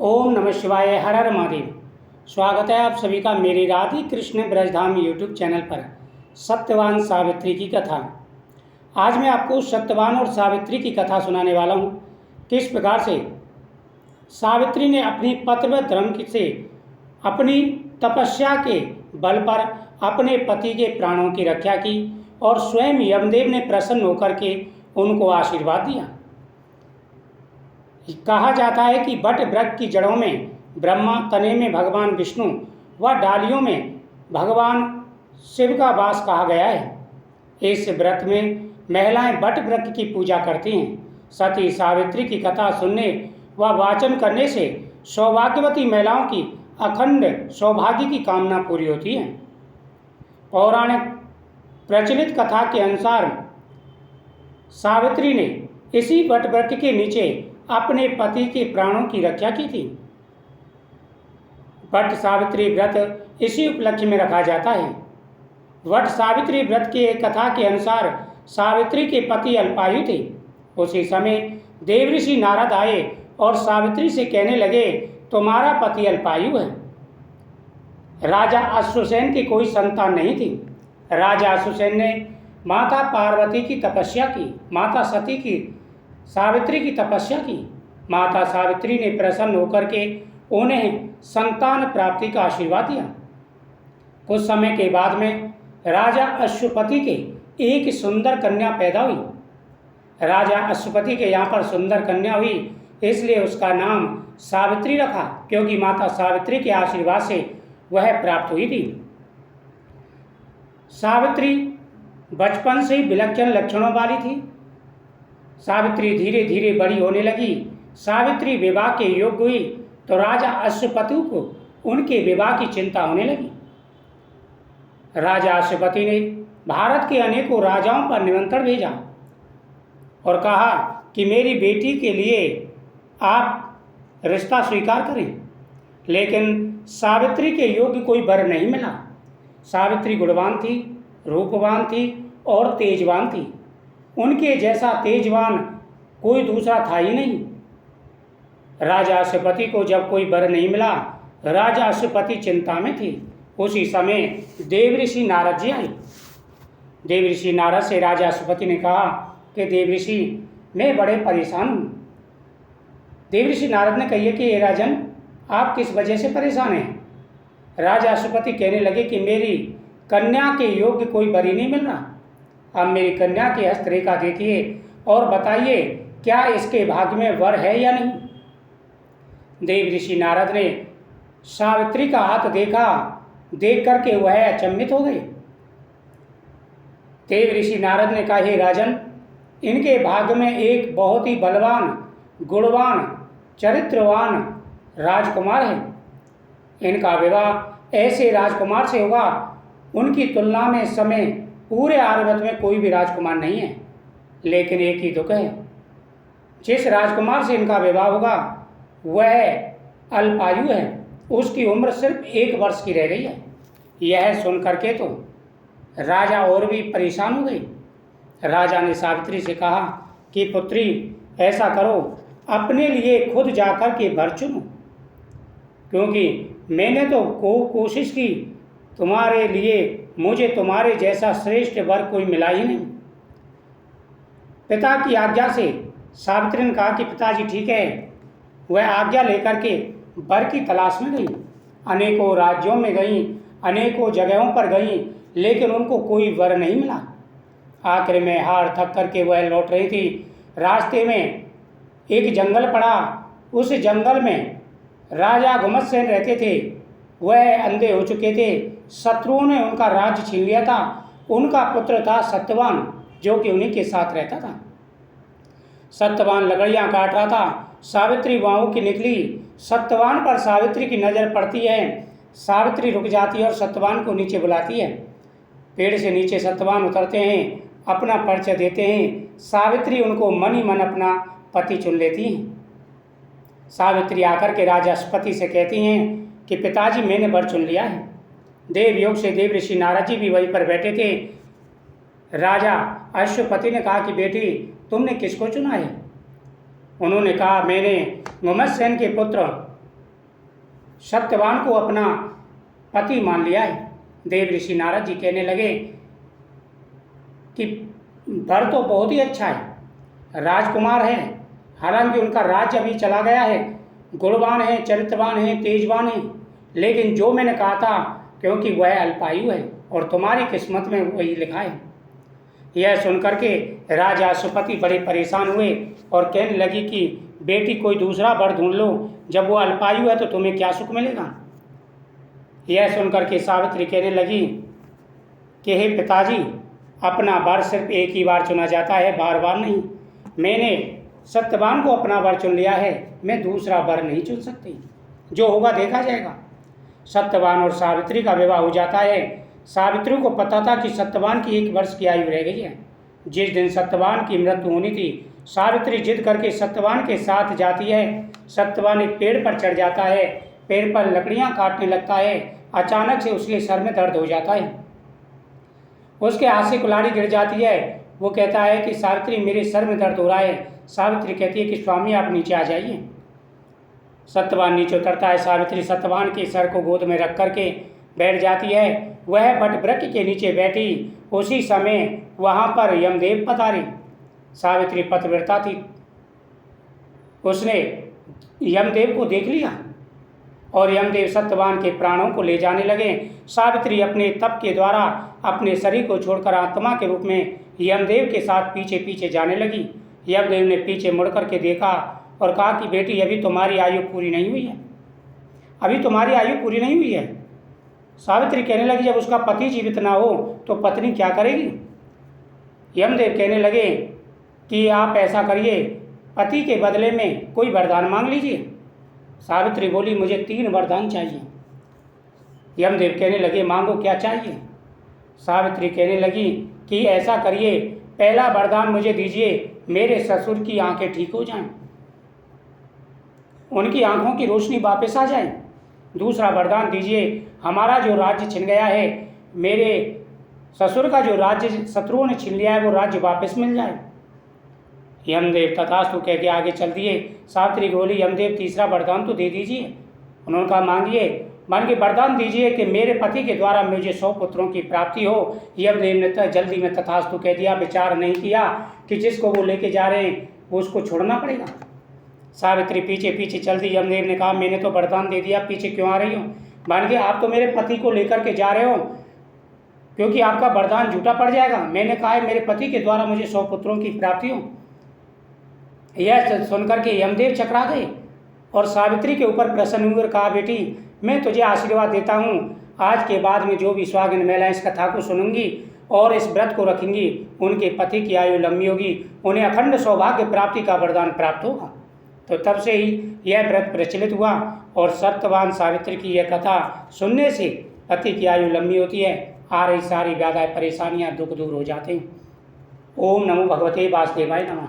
ओम नमः शिवाय। हर हर महादेव। स्वागत है आप सभी का मेरी राधे कृष्ण ब्रजधाम यूट्यूब चैनल पर सत्यवान सावित्री की कथा। आज मैं आपको सत्यवान और सावित्री की कथा सुनाने वाला हूँ। किस प्रकार से सावित्री ने अपनी पतिव्रत धर्म से अपनी तपस्या के बल पर अपने पति के प्राणों की रक्षा की और स्वयं यमदेव ने प्रसन्न होकर के उनको आशीर्वाद दिया। कहा जाता है कि वट वृक्ष की जड़ों में ब्रह्मा, तने में भगवान विष्णु व डालियों में भगवान शिव का वास कहा गया है। इस व्रत में महिलाएं वट वृक्ष की पूजा करती हैं। सती सावित्री की कथा सुनने व वाचन करने से सौभाग्यवती महिलाओं की अखंड सौभाग्य की कामना पूरी होती है। पौराणिक प्रचलित कथा के अनुसार सावित्री ने इसी वट वृक्ष के नीचे अपने पति के प्राणों की रक्षा की थी। वट सावित्री व्रत इसी उपलक्ष्य में रखा जाता है। वट सावित्री व्रत के कथा के अनुसार सावित्री के पति अल्पायु थे। उसी समय देव ऋषि नारद आए और सावित्री से कहने लगे, तुम्हारा पति अल्पायु है। राजा अश्वसेन की कोई संतान नहीं थी। राजा अश्वसेन ने माता पार्वती की तपस्या की, माता सती की सावित्री की तपस्या की। माता सावित्री ने प्रसन्न होकर के उन्हें संतान प्राप्ति का आशीर्वाद दिया। कुछ समय के बाद में राजा अश्वपति के एक सुंदर कन्या पैदा हुई। राजा अश्वपति के यहाँ पर सुंदर कन्या हुई, इसलिए उसका नाम सावित्री रखा, क्योंकि माता सावित्री के आशीर्वाद से वह प्राप्त हुई थी। सावित्री बचपन से ही विलक्षण लक्षणों वाली थी। सावित्री धीरे धीरे बड़ी होने लगी। सावित्री विवाह के योग्य हुई तो राजा अश्वपति को उनके विवाह की चिंता होने लगी। राजा अश्वपति ने भारत के अनेकों राजाओं पर निमंत्रण भेजा और कहा कि मेरी बेटी के लिए आप रिश्ता स्वीकार करें, लेकिन सावित्री के योग्य कोई वर नहीं मिला। सावित्री गुणवान थी, रूपवान थी और तेजवान थी। उनके जैसा तेजवान कोई दूसरा था ही नहीं। राजा अश्वपति को जब कोई वर नहीं मिला, राजा अश्वपति चिंता में थे। उसी समय देव ऋषि नारद जी आए। देव ऋषि नारद से राजा अश्वपति ने कहा कि देव ऋषि, मैं बड़े परेशान हूँ। देव ऋषि नारद ने कही कि राजन, आप किस वजह से परेशान हैं? राजा अश्वपति कहने लगे कि मेरी कन्या के योग्य कोई वर ही नहीं मिल रहा। अब मेरी कन्या की हस्तरेखा देखिए और बताइए क्या इसके भाग्य में वर है या नहीं। देव ऋषि नारद ने सावित्री का हाथ देखा। देख करके वह अचंभित हो गए। देव ऋषि नारद ने कहा, हे राजन, इनके भाग्य में एक बहुत ही बलवान, गुणवान, चरित्रवान राजकुमार है। इनका विवाह ऐसे राजकुमार से होगा, उनकी तुलना में इस समय पूरे आर्यवर्त में कोई भी राजकुमार नहीं है। लेकिन एक ही दुख है, जिस राजकुमार से इनका विवाह होगा वह अल्पायु है। उसकी उम्र सिर्फ 1 वर्ष की रह गई है। यह सुन करके तो राजा और भी परेशान हो गई। राजा ने सावित्री से कहा कि पुत्री, ऐसा करो, अपने लिए खुद जाकर के वर चुनो, क्योंकि मैंने तो कोशिश की तुम्हारे लिए, मुझे तुम्हारे जैसा श्रेष्ठ वर कोई मिला ही नहीं। पिता की आज्ञा से सावित्री ने कहा कि पिताजी ठीक है। वह आज्ञा लेकर के वर की तलाश में गई। अनेकों राज्यों में गई, अनेकों जगहों पर गई, लेकिन उनको कोई वर नहीं मिला। आखिर में हार थक करके वह लौट रही थी। रास्ते में एक जंगल पड़ा। उस जंगल में राजा घुमतसेन रहते थे। वह अंधे हो चुके थे। शत्रुओं ने उनका राज्य छीन लिया था। उनका पुत्र था सत्यवान, जो कि उन्हीं के साथ रहता था। सत्यवान लकड़ियाँ काट रहा था। सावित्री वहाँ की निकली। सत्यवान पर सावित्री की नज़र पड़ती है। सावित्री रुक जाती है और सत्यवान को नीचे बुलाती है। पेड़ से नीचे सत्यवान उतरते हैं, अपना परिचय देते हैं। सावित्री उनको मन ही मन अपना पति चुन लेती हैं। सावित्री आकर के राजा अश्वपति से कहती हैं कि पिताजी, मैंने वर चुन लिया है। देव योग से देव ऋषि नारद जी भी वहीं पर बैठे थे। राजा अश्वपति ने कहा कि बेटी, तुमने किसको चुना है? उन्होंने कहा, मैंने घुमतसेन के पुत्र सत्यवान को अपना पति मान लिया है। देव ऋषि नारद जी कहने लगे कि वर तो बहुत ही अच्छा है, राजकुमार है, हालांकि उनका राज्य अभी चला गया है, गुणवान है, चरित्रवान है, तेजवान है, लेकिन जो मैंने कहा था क्योंकि वह अल्पायु है और तुम्हारी किस्मत में वही लिखा है। यह सुनकर के राजा अश्वपति बड़े परेशान हुए और कहने लगी कि बेटी कोई दूसरा वर ढूंढ लो, जब वो अल्पायु है तो तुम्हें क्या सुख मिलेगा। यह सुनकर के सावित्री कहने लगी कि हे पिताजी, अपना वर सिर्फ एक ही बार चुना जाता है, बार बार नहीं। मैंने सत्यवान को अपना वर चुन लिया है, मैं दूसरा वर नहीं चुन सकती, जो होगा देखा जाएगा। सत्यवान और सावित्री का विवाह हो जाता है। सावित्री को पता था कि सत्यवान की 1 वर्ष की आयु रह गई है। जिस दिन सत्यवान की मृत्यु होनी थी, सावित्री जिद करके सत्यवान के साथ जाती है। सत्यवान एक पेड़ पर चढ़ जाता है, पेड़ पर लकड़ियां काटने लगता है। अचानक से उसके सर में दर्द हो जाता है, उसके हाथ से कुल्हाड़ी गिर जाती है। वो कहता है कि सावित्री मेरे सर में दर्द हो रहा है। सावित्री कहती है कि स्वामी आप नीचे आ जाइए। सत्यवान नीचे उतरता है। सावित्री सत्यवान के सर को गोद में रख करके बैठ जाती है। वह वटवृक्ष के नीचे बैठी, उसी समय वहाँ पर यमदेव पधारे। सावित्री पतिव्रता थी, उसने यमदेव को देख लिया और यमदेव सत्यवान के प्राणों को ले जाने लगे। सावित्री अपने तप के द्वारा अपने शरीर को छोड़कर आत्मा के रूप में यमदेव के साथ पीछे पीछे जाने लगी। यमदेव ने पीछे मुड़ करके देखा और कहा कि बेटी अभी तुम्हारी आयु पूरी नहीं हुई है, अभी तुम्हारी आयु पूरी नहीं हुई है। सावित्री कहने लगी जब उसका पति जीवित ना हो तो पत्नी क्या करेगी। यमदेव कहने लगे कि आप ऐसा करिए, पति के बदले में कोई वरदान मांग लीजिए। सावित्री बोली मुझे 3 वरदान चाहिए। यमदेव कहने लगे मांगो क्या चाहिए। सावित्री कहने लगी कि ऐसा करिए, पहला वरदान मुझे दीजिए, मेरे ससुर की आंखें ठीक हो जाएं, उनकी आंखों की रोशनी वापस आ जाए। दूसरा वरदान दीजिए, हमारा जो राज्य छिन गया है, मेरे ससुर का जो राज्य शत्रुओं ने छीन लिया है, वो राज्य वापस मिल जाए। यमदेव तथास्तु कह के आगे चल दिए। सावित्री बोली यमदेव तीसरा वरदान तो दे दीजिए। उन्होंने कहा मांगिए। मान के वरदान दीजिए कि मेरे पति के द्वारा मुझे 100 पुत्रों की प्राप्ति हो। यमदेव ने जल्दी में तथास्तु कह दिया, विचार नहीं किया कि जिसको वो लेके जा रहे हैं वो उसको छोड़ना पड़ेगा। सावित्री पीछे पीछे चल दी। यमदेव ने कहा मैंने तो वरदान दे दिया, पीछे क्यों आ रही हो। मान के आप तो मेरे पति को लेकर के जा रहे हो, क्योंकि आपका वरदान झूठा पड़ जाएगा। मैंने कहा है मेरे पति के द्वारा मुझे 100 पुत्रों की प्राप्ति हो। यह सुनकर के यमदेव चकरा गए और सावित्री के ऊपर प्रसन्न हुए और कहा बेटी मैं तुझे आशीर्वाद देता हूँ, आज के बाद में जो भी सुहागिन महिलाएं इस कथा को सुनूंगी और इस व्रत को रखेंगी, उनके पति की आयु लंबी होगी, उन्हें अखंड सौभाग्य प्राप्ति का वरदान प्राप्त होगा। तो तब से ही यह व्रत प्रचलित हुआ और सत्यवान सावित्री की यह कथा सुनने से पति की आयु लंबी होती है, आ रही सारी व्याधाएं परेशानियां दुख दूर हो जाते हैं। ओम नमो भगवते वासुदेवाय नमः।